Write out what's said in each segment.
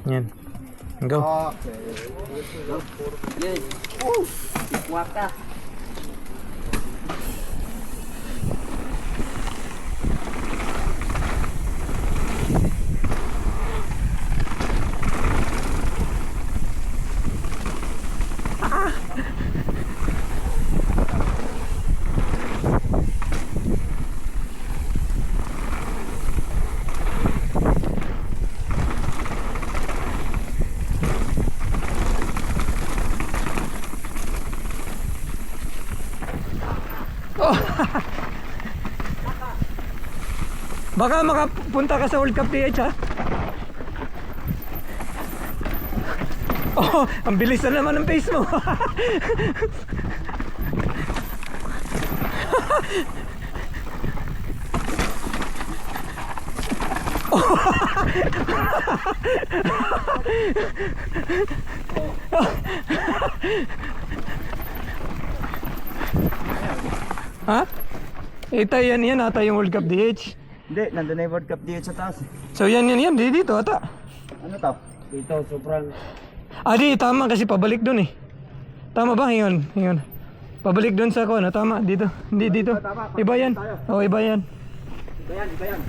Yan. Go. Okay. Yes. Waka. Oh. Baka makapunta ka sa World Cup PH ha. Oh, ang bilis na naman ng pace mo. Ha? Ito yan ata yung World Cup DH. Hindi, nandun na yung World Cup dito sa taas. So yan dito ata. Ano to? Dito, sobrang... Di tama kasi pabalik dun eh. Tama ba? Ngayon. Pabalik dun sa kuno, tama dito. Hindi dito. Iba yan. Oh, iba yan. Iba yan.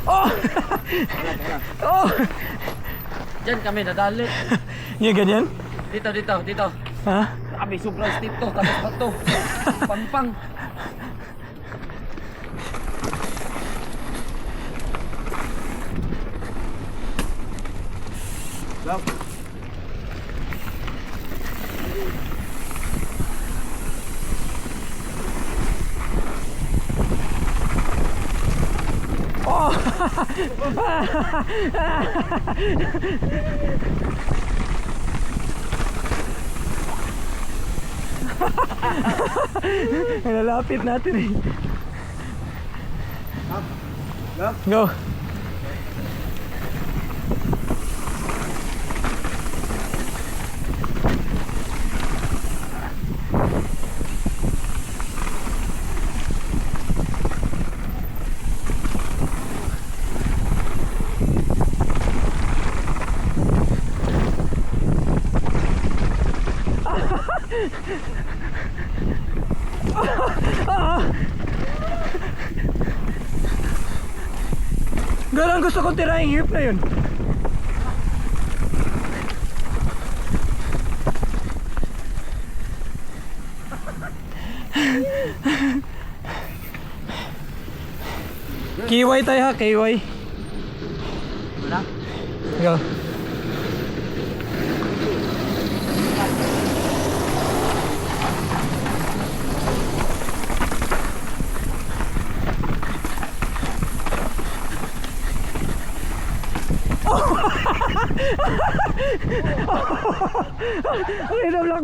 Oh! Oh! Diyan kami nadali. Yung ganyan? Dito. Ha? Kami sobrang steep to. Tapos pa to. Pang. Go. Oh! Nalalapit natin eh. Go. Galang gusto kong tirahin hip na yun. KY tayo ha, KY. Wala? Go.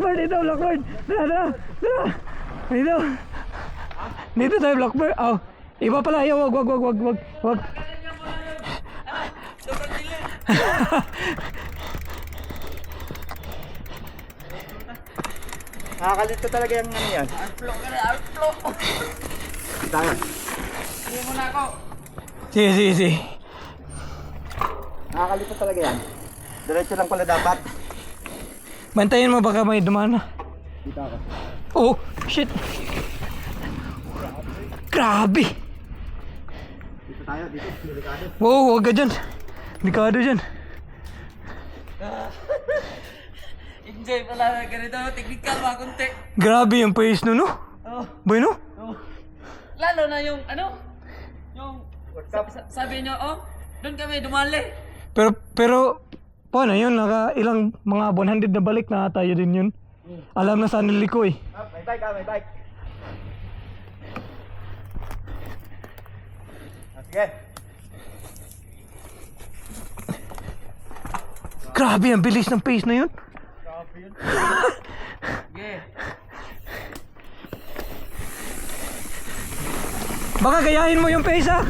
Dito Blackbird. Tara. Dito tayo Blackbird. Oh, iba pala. Ayaw, wag. Nakakalito talaga yung ano yan. Outflow. Tayo. Hindi mo na ako. Sige. Nakakalito talaga yan. Diretso lang pala dapat. Bantayan mo baka may dumana. Dito ako. Oh, shit. Grabe. Dito tayo, delikado. Wow, wag ka dyan. Delikado dyan. Enjoy pala ganito. Technical ba konti. Grabe yung pace no? Oh. Bueno? Lalo na yung yung sabi nyo, doon kami dumali. Pero paano yun? Ilang mga 100 na balik na tayo din yun. Alam na sa niliko eh. May bike. Sige. Grabe ang bilis ng pace na yun. Sige. Baka gayahin mo yung pace ha.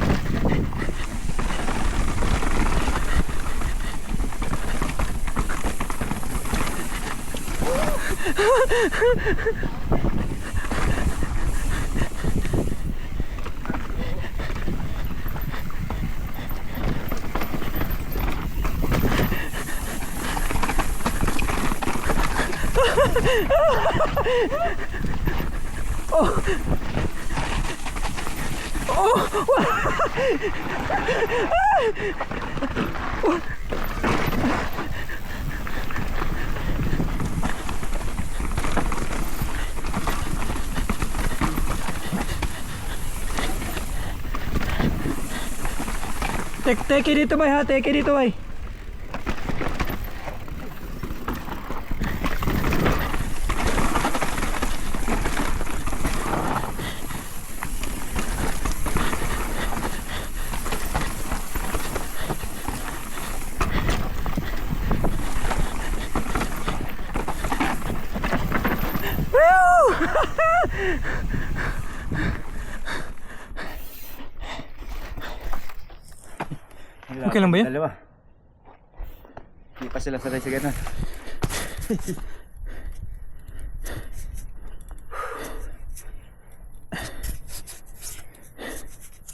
Oh. Oh. Teke dito bay ha, teke dito bay. Okay lang ba yan? Dalawa. Hindi pa sila sanay sa ganun.